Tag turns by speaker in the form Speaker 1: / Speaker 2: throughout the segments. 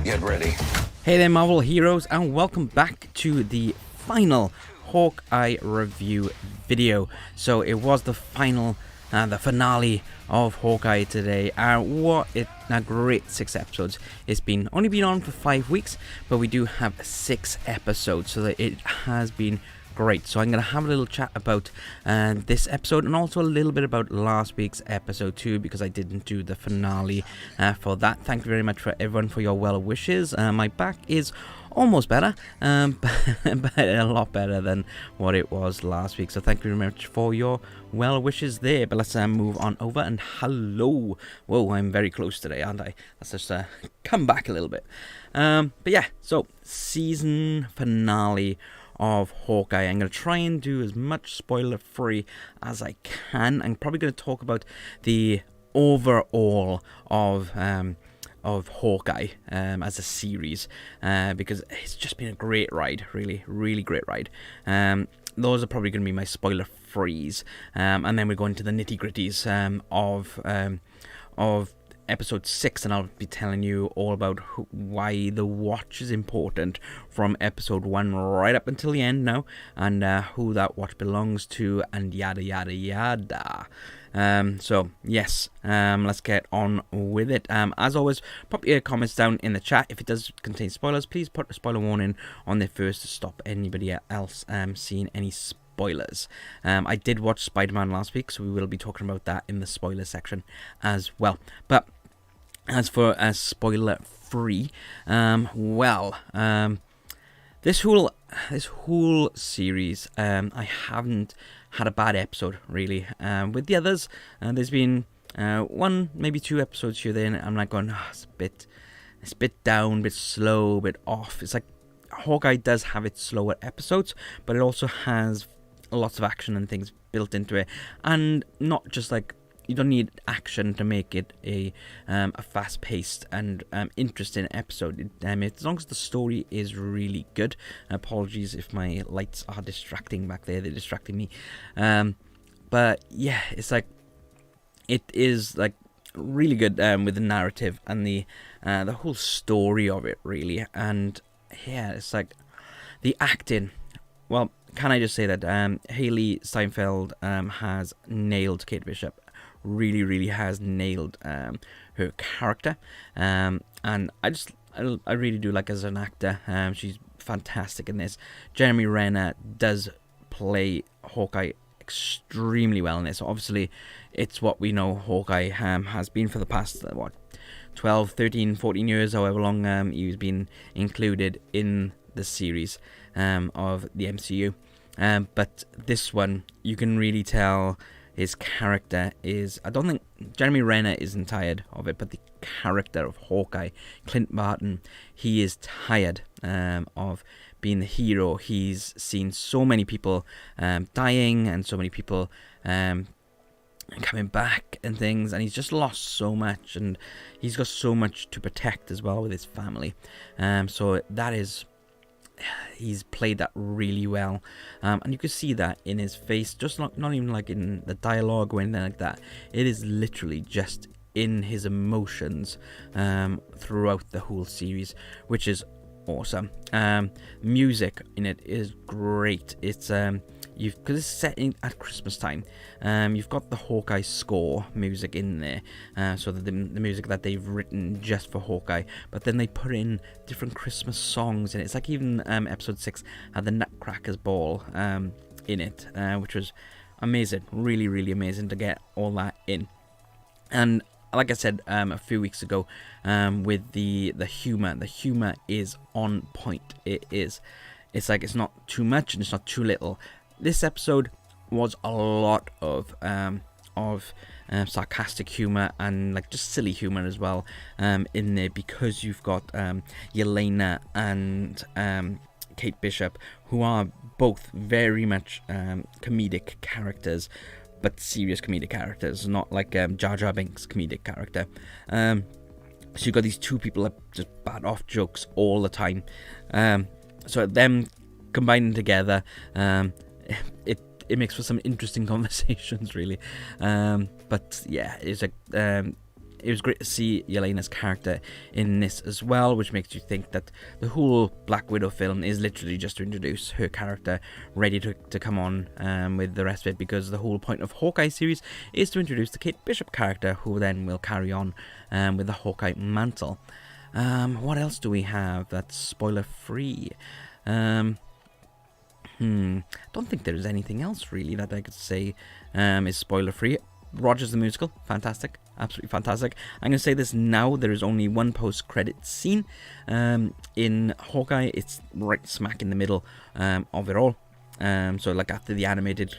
Speaker 1: Get ready.
Speaker 2: Hey there, Marvel heroes, and welcome back to the final Hawkeye review video. So it was the final, the finale of Hawkeye today. What a great 6 episodes. It's only been on for 5 weeks, but we do have 6 episodes, so that it has been great. So I'm going to have a little chat about this episode, and also a little bit about last week's episode too, because I didn't do the finale for that. Thank you very much for everyone for your well wishes. My back is almost better, but a lot better than what it was last week. So thank you very much for your well wishes there. But let's move on over, and hello. Whoa, I'm very close today, aren't I? Let's just come back a little bit. But yeah, so season finale of Hawkeye. I'm going to try and do as much spoiler free as I can. I'm probably going to talk about the overall of Hawkeye as a series, because it's just been a great ride, really great ride. Those are probably going to be my spoiler frees, and then we go into the nitty gritties of episode 6, and I'll be telling you all about why the watch is important from episode 1 right up until the end now, and who that watch belongs to, and yada yada yada. So yes, let's get on with it. As always, pop your comments down in the chat. If it does contain spoilers, please put a spoiler warning on there first to stop anybody else seeing any spoilers. I did watch Spider-Man last week, so we will be talking about that in the spoiler section as well. But as for spoiler free, this whole series, I haven't had a bad episode really. With the others, there's been 1, maybe 2 episodes here then I'm like going, it's a bit down, a bit slow, a bit off. It's like Hawkeye does have its slower episodes, but it also has lots of action and things built into it, and not just like, you don't need action to make it a fast-paced and interesting episode. As long as the story is really good. Apologies if my lights are distracting back there; they're distracting me. But yeah, it's like, it is like really good with the narrative and the whole story of it, really. And yeah, it's like the acting. Well, can I just say that Haley Steinfeld has nailed Kate Bishop. Really has nailed her character, and I really do like her as an actor. She's fantastic in this. Jeremy Renner does play Hawkeye extremely well in this. Obviously, it's what we know Hawkeye has been for the past 12, 13, 14 years, however long he's been included in the series of the MCU. But this one, you can really tell his character is, I don't think Jeremy Renner isn't tired of it, but the character of Hawkeye, Clint Barton, he is tired of being the hero. He's seen so many people dying, and so many people coming back and things, and he's just lost so much, and he's got so much to protect as well with his family. So that is, he's played that really well, and you can see that in his face, just not even like in the dialogue or anything like that. It is literally just in his emotions throughout the whole series, which is awesome. Music in it is great. It's because it's set at Christmas time. You've got the Hawkeye score music in there, so the music that they've written just for Hawkeye, but then they put in different Christmas songs in it. It's like even episode 6 had the Nutcrackers Ball in it, which was amazing, really amazing to get all that in. And like I said a few weeks ago, with the humor is on point. It's like, it's not too much and it's not too little. This episode was a lot of sarcastic humor and like just silly humor as well in there, because you've got Yelena and Kate Bishop, who are both very much comedic characters, but serious comedic characters, not like Jar Jar Binks' comedic character. So you've got these two people that just bat off jokes all the time. So them combining together, it makes for some interesting conversations, really. But yeah, it's like it was great to see Yelena's character in this as well, which makes you think that the whole Black Widow film is literally just to introduce her character, ready to come on with the rest of it, because the whole point of Hawkeye series is to introduce the Kate Bishop character, who then will carry on with the Hawkeye mantle. What else do we have that's spoiler free? Don't think there's anything else really that I could say is spoiler free. Rogers the Musical, fantastic, absolutely fantastic. I'm going to say this now, there is only one post-credit scene in Hawkeye. It's right smack in the middle of it all. So like after the animated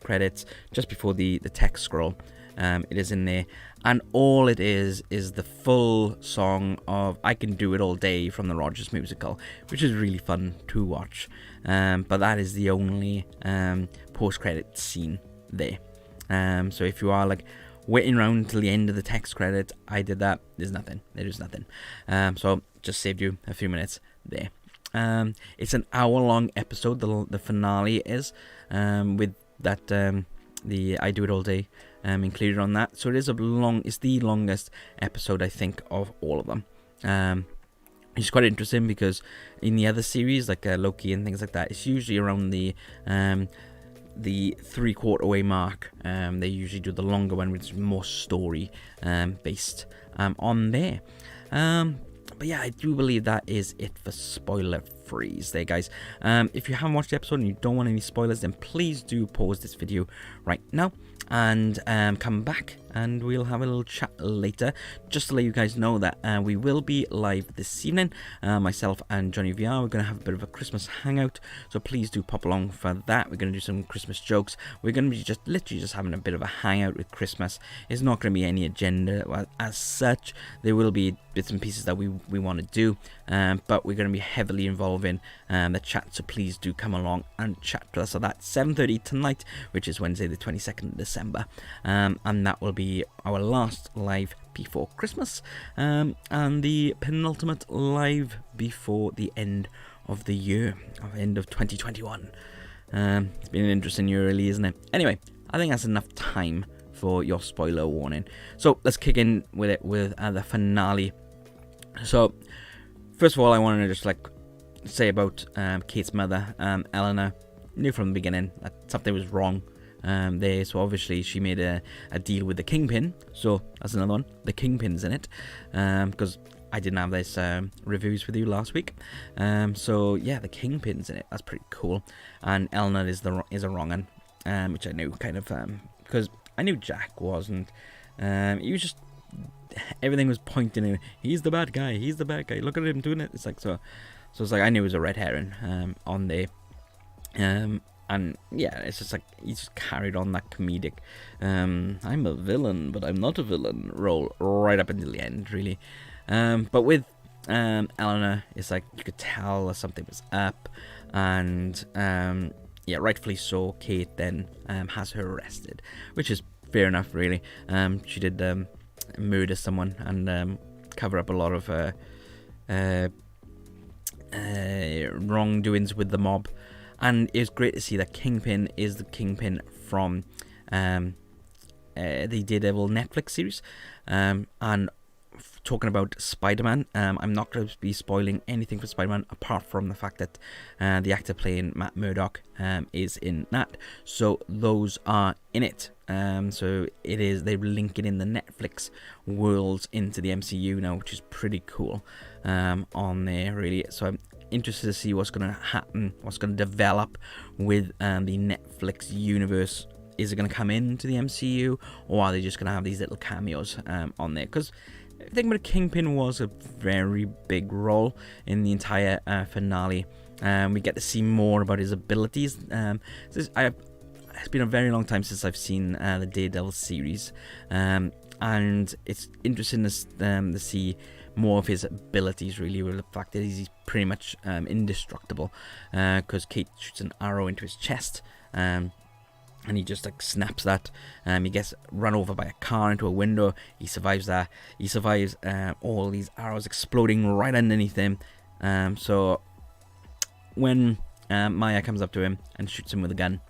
Speaker 2: credits, just before the text scroll, it is in there. And all it is the full song of I Can Do It All Day from the Rogers Musical, which is really fun to watch. But that is the only post-credit scene there. So if you are like waiting around until the end of the text credit, I did that. There's nothing. There is nothing. So just saved you a few minutes there. It's an hour-long episode. The finale is with that the I Do It All Day included on that. So it is it's the longest episode I think of all of them. It's quite interesting because in the other series like Loki and things like that, it's usually around the 3/4 way mark. They usually do the longer one, which is more story based on there. But yeah, I do believe that is it for spoiler freeze there, guys. If you haven't watched the episode and you don't want any spoilers, then please do pause this video right now and come back and we'll have a little chat later, just to let you guys know that we will be live this evening. Myself and Johnny VR, we're going to have a bit of a Christmas hangout, so please do pop along for that. We're going to do some Christmas jokes. We're going to be literally just having a bit of a hangout with Christmas. It's not going to be any agenda as such. There will be bits and pieces that we want to do, but we're going to be heavily involving the chat, so please do come along and chat to us at that 7:30 tonight, which is Wednesday the 22nd of December, and that will be our last live before Christmas, and the penultimate live before the end of the year, end of 2021. It's been an interesting year really, isn't it? Anyway, I think that's enough time for your spoiler warning, so let's kick in with it with the finale. So first of all, I want to just say about Kate's mother, Eleanor. Knew from the beginning that something was wrong there, so obviously she made a deal with the Kingpin, so that's another one. The Kingpin's in it, because I didn't have this reviews with you last week, so yeah, the Kingpin's in it. That's pretty cool. And Eleanor is a wrong one, which I knew kind of, because I knew Jack wasn't. He was just, everything was pointing in. He's the bad guy. He's the bad guy. Look at him doing it. It's like so it's like I knew it was a red herring on there. And yeah, it's just like he just carried on that comedic I'm a villain but I'm not a villain role right up until the end really. But with Eleanor, it's like you could tell that something was up, and yeah, rightfully so, Kate then has her arrested, which is fair enough really. She did murder someone and cover up a lot of wrongdoings with the mob. And it's great to see that Kingpin is the Kingpin from the Daredevil Netflix series. And talking about Spider-Man, I'm not going to be spoiling anything for Spider-Man apart from the fact that the actor playing Matt Murdock is in that. So those are in it. So it is, they're linking in the Netflix worlds into the MCU now, which is pretty cool on there really. So I'm interested to see what's going to happen, what's going to develop with the Netflix universe. Is it going to come into the MCU, or are they just going to have these little cameos on there? Because I think about Kingpin was a very big role in the entire finale. We get to see more about his abilities. It's been a very long time since I've seen the Daredevil series, and it's interesting to see more of his abilities really, with the fact that he's pretty much indestructible, because Kate shoots an arrow into his chest, and he just snaps that. He gets run over by a car into a window. He survives that. He survives all these arrows exploding right underneath him. So when Maya comes up to him and shoots him with a gun,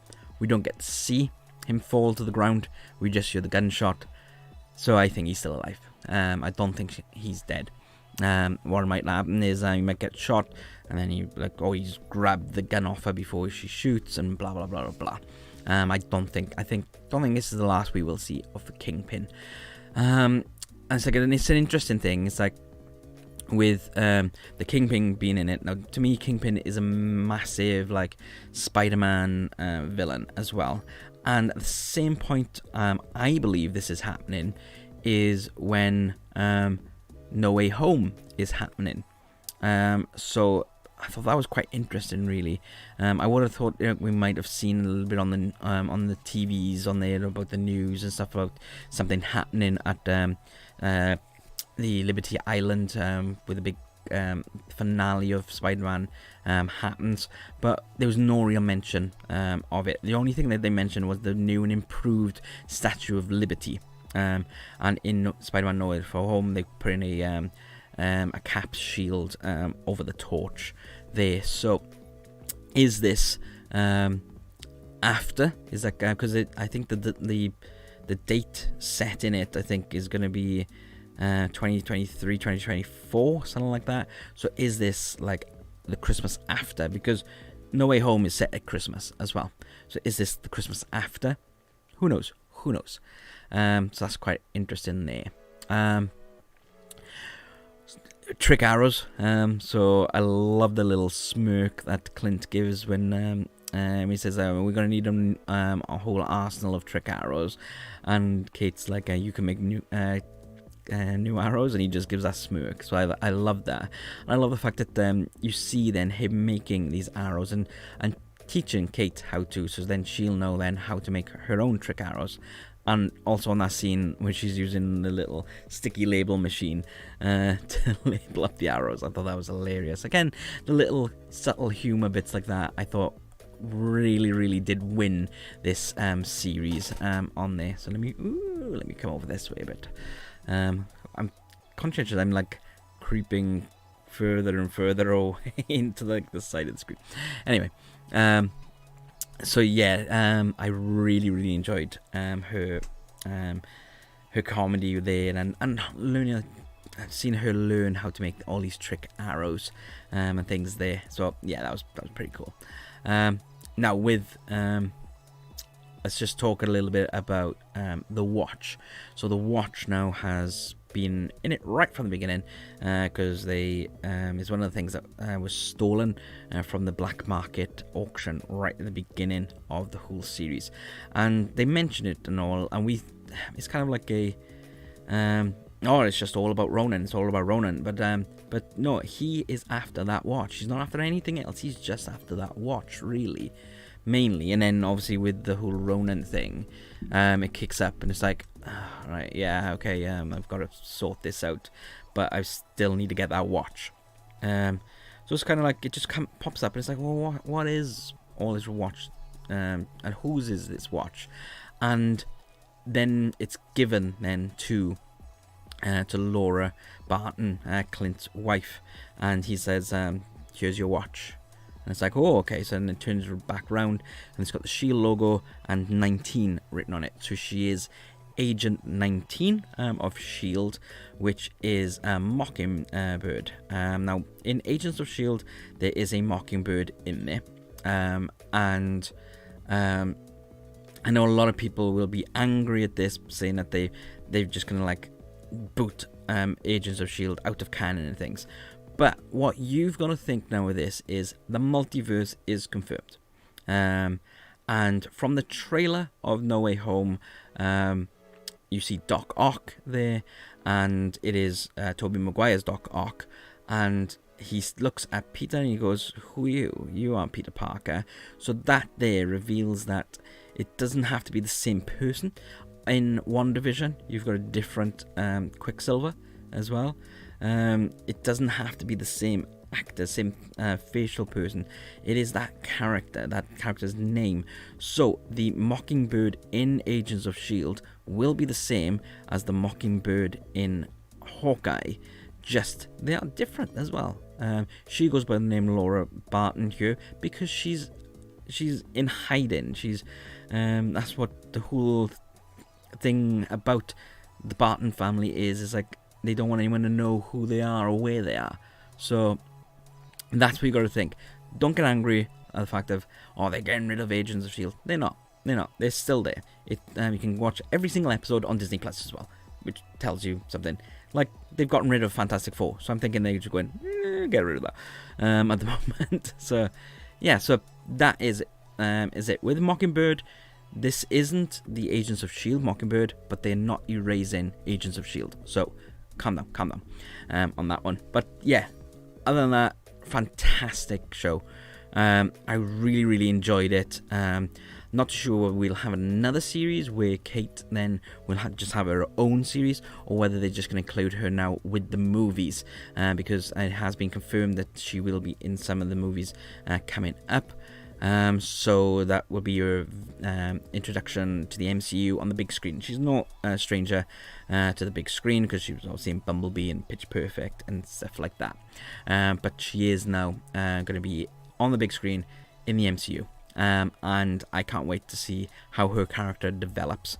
Speaker 2: we don't get to see him fall to the ground. We just hear the gunshot. So I think he's still alive. I don't think he's dead. What might happen is he might get shot, and then he's grabbed the gun off her before she shoots, and blah blah blah blah blah. I don't think this is the last we will see of the Kingpin. And it's an interesting thing. It's like with the Kingpin being in it. Now, to me, Kingpin is a massive Spider-Man villain as well. And at the same point, I believe this is happening is when No Way Home is happening. So I thought that was quite interesting, really. I would have thought we might have seen a little bit on the TVs on there about the news and stuff about something happening at the Liberty Island with a big finale of Spider-Man happens, but there was no real mention of it. The only thing that they mentioned was the new and improved Statue of Liberty. And in Spider-Man No Way Home, they put in a Cap shield over the torch there. So, is this after? Is that because I think the date set in it, I think, is going to be 2023, 2024, something like that. So, is this the Christmas after? Because No Way Home is set at Christmas as well. So, is this the Christmas after? Who knows? So that's quite interesting there. Trick arrows. So I love the little smirk that Clint gives when he says, we're going to need a whole arsenal of trick arrows. And Kate's like, you can make new arrows, and he just gives that smirk. So I love that. And I love the fact that you see then him making these arrows and teaching Kate how to, so then she'll know then how to make her own trick arrows. And also on that scene when she's using the little sticky label machine to label up the arrows, I thought that was hilarious. Again, the little subtle humor bits like that, I thought really did win this series on there. So let me come over this way a bit. I'm conscious I'm creeping further and further away into the side of the screen. Anyway, so yeah, I really enjoyed her comedy there, and learning, seeing her learn how to make all these trick arrows and things there. So yeah, that was pretty cool. Now with let's just talk a little bit about the watch. So the watch now has been in it right from the beginning, because they is one of the things that was stolen from the black market auction right at the beginning of the whole series, and they mention it and all, and it's kind of like a it's just all about Ronan. It's all about Ronan, but no, he is after that watch. He's not after anything else. He's just after that watch, really, mainly. And then obviously with the whole Ronan thing, it kicks up, and it's like, right, yeah, okay, I've got to sort this out, but I still need to get that watch. So it's kind of like, it just pops up, and it's like, well, what is all this watch, and whose is this watch? And then it's given then to Laura Barton, Clint's wife, and he says, here's your watch. And it's like, oh, okay. So then it turns back round, and it's got the SHIELD logo and 19 written on it. So she is Agent 19 of SHIELD, which is a Mockingbird. Now, in Agents of SHIELD, there is a Mockingbird in there. And I know a lot of people will be angry at this, saying that they're just going to boot Agents of SHIELD out of canon and things. But what you've got to think now with this is the multiverse is confirmed. And from the trailer of No Way Home, you see Doc Ock there, and it is Tobey Maguire's Doc Ock, and he looks at Peter and he goes, who are you? You aren't Peter Parker. So that there reveals that it doesn't have to be the same person. In WandaVision, you've got a different Quicksilver as well. It doesn't have to be the same actor, same facial person. It is that character's name. So the Mockingbird in Agents of SHIELD will be the same as the Mockingbird in Hawkeye, just they are different as well. She goes by the name Laura Barton here because she's in hiding. She's that's what the whole thing about the Barton family is like they don't want anyone to know who they are or where they are. So that's what you got to think. Don't get angry at the fact of, oh, they're getting rid of Agents of S.H.I.E.L.D. They're not. They're not. They're still there. You can watch every single episode on Disney Plus as well, which tells you something. Like, they've gotten rid of Fantastic Four, so I'm thinking they're just going, get rid of that at the moment. So, yeah, so that is it. With Mockingbird, this isn't the Agents of S.H.I.E.L.D. Mockingbird, but they're not erasing Agents of S.H.I.E.L.D. So, calm down on that one. But, yeah, other than that, fantastic show. I really enjoyed it. Not sure we'll have another series where Kate then will just have her own series, or whether they're just going to include her now with the movies, because it has been confirmed that she will be in some of the movies coming up. So that will be your introduction to the MCU on the big screen. She's not a stranger to the big screen, because she was obviously in Bumblebee and Pitch Perfect and stuff like that. But she is now going to be on the big screen in the MCU. And I can't wait to see how her character develops.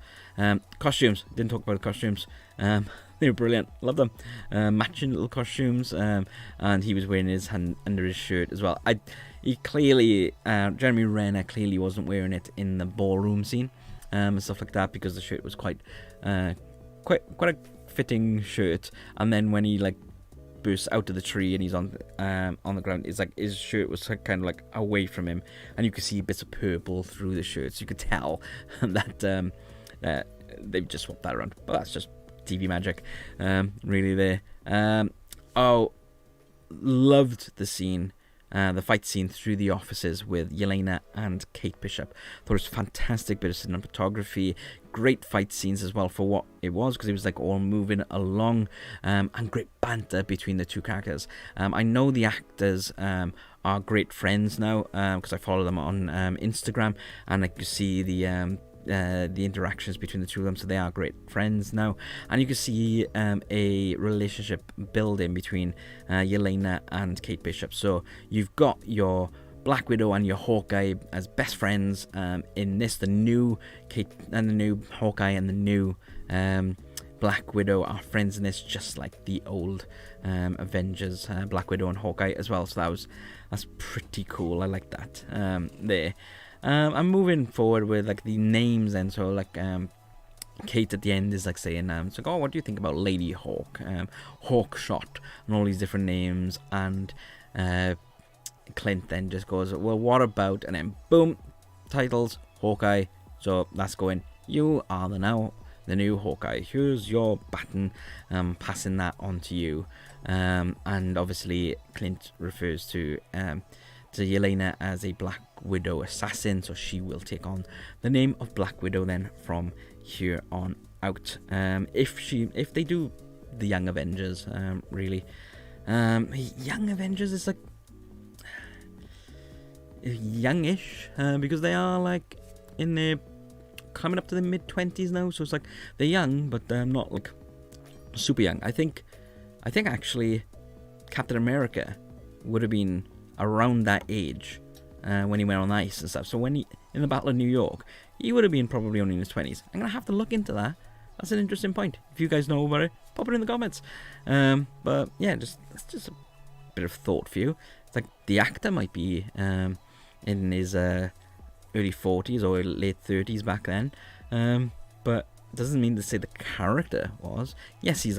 Speaker 2: Costumes, didn't talk about the costumes. They were brilliant, love them. Matching little costumes, and he was wearing his hand under his shirt as well. He clearly, Jeremy Renner clearly wasn't wearing it in the ballroom scene and stuff like that, because the shirt was quite a fitting shirt. And then when he bursts out of the tree and he's on the ground, it's like his shirt was kind of away from him, and you could see bits of purple through the shirt, so you could tell that they've just swapped that around. But that's just TV magic, really there. Loved the scene, the fight scene through the offices with Yelena and Kate Bishop. Thought it was a fantastic bit of cinematography, great fight scenes as well for what it was, because it was all moving along, and great banter between the two characters. I know the actors are great friends now, because I follow them on Instagram, and you see the interactions between the two of them, so they are great friends now, and you can see a relationship building between Yelena and Kate Bishop. So you've got your Black Widow and your Hawkeye as best friends in this. The new Kate and the new Hawkeye and the new Black Widow are friends in this, just like the old Avengers, Black Widow and Hawkeye as well. So that's pretty cool. I like that there. I'm moving forward with the names then. So Kate at the end is saying, it's oh, what do you think about Lady Hawk, Hawkshot, and all these different names, and Clint then just goes, well, what about, and then boom, titles, Hawkeye. So that's going, you are the new Hawkeye. Here's your baton, passing that on to you. And obviously Clint refers to Yelena as a Black Widow assassin, so she will take on the name of Black Widow then from here on out. If they do the Young Avengers, really, Young Avengers is youngish, because they are in their coming up to the mid-20s now, so it's they're young, but not super young. I think actually Captain America would have been around that age when he went on ice and stuff. So when he in the Battle of New York, he would have been probably only in his 20s. I'm gonna have to look into that. That's an interesting point. If you guys know about it, pop it in the comments. But yeah, that's just a bit of thought for you. It's the actor might be in his early 40s or late 30s back then, but doesn't mean to say the character was. Yes, he's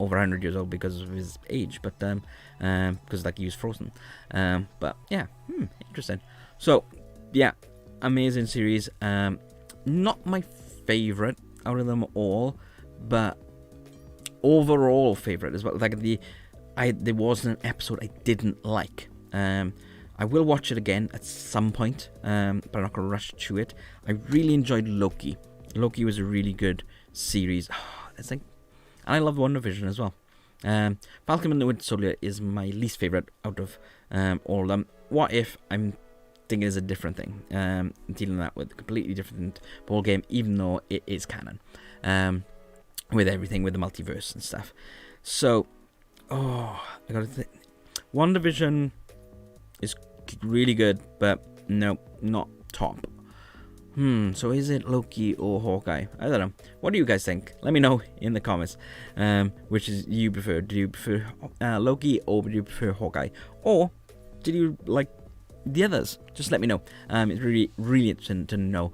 Speaker 2: over 100 years old because of his age, but because he was frozen. But yeah, interesting. So yeah, amazing series. Not my favorite out of them all, but overall favorite as well. There wasn't an episode I didn't like. I will watch it again at some point, but I'm not going to rush to it. I really enjoyed Loki. Loki was a really good series. And I love WandaVision as well. Falcon and the Winter Soldier is my least favourite out of all of them. What If, I'm thinking is a different thing. Dealing that with a completely different ball game, even though it is canon. With everything, with the multiverse and stuff. So, I gotta think. WandaVision is really good, but no, not top. So is it Loki or Hawkeye? I don't know. What do you guys think? Let me know in the comments. Which is you prefer? Do you prefer Loki, or do you prefer Hawkeye? Or did you like the others? Just let me know. It's really, really interesting to know.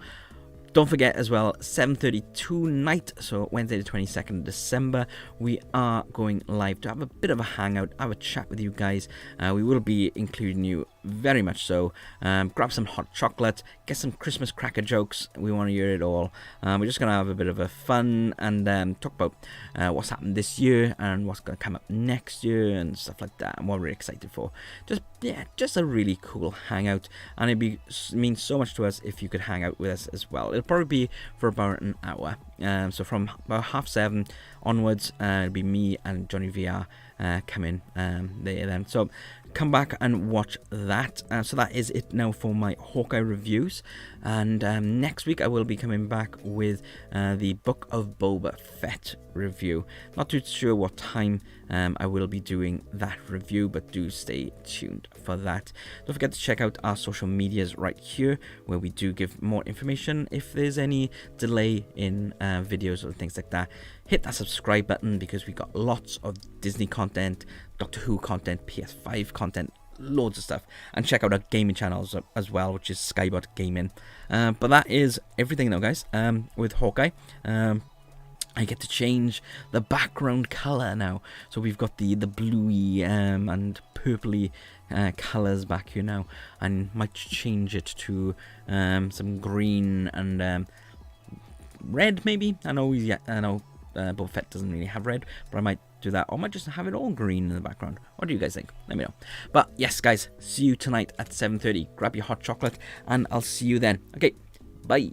Speaker 2: Don't forget as well, 7:30 tonight, so Wednesday the 22nd of December, we are going live to have a bit of a hangout, have a chat with you guys. We will be including you very much so. Grab some hot chocolate, get some Christmas cracker jokes. We want to hear it all. We're just going to have a bit of a fun and talk about what's happened this year and what's going to come up next year and stuff like that, and what we're excited for. Just a really cool hangout, and it'd mean so much to us if you could hang out with us as well. It'll probably be for about an hour. So from about 7:30 onwards, it'll be me and Johnny VR coming there then. So come back and watch that. So that is it now for my Hawkeye reviews, and next week I will be coming back with the Book of Boba Fett review. Not too sure what time I will be doing that review, but do stay tuned for that. Don't forget to check out our social medias right here, where we do give more information if there's any delay in videos or things like that. Hit that subscribe button, because we got lots of Disney content, Doctor Who content, PS5 content, loads of stuff. And check out our gaming channels as well, which is Skybot Gaming. But that is everything now, guys. With Hawkeye, I get to change the background color now, so we've got the bluey and purpley colors back here now, and might change it to some green and red maybe. I know Boba Fett doesn't really have red, but I might do that, or I might just have it all green in the background. What do you guys think? Let me know. But yes, guys, see you tonight at 7:30. Grab your hot chocolate, and I'll see you then. Okay, bye.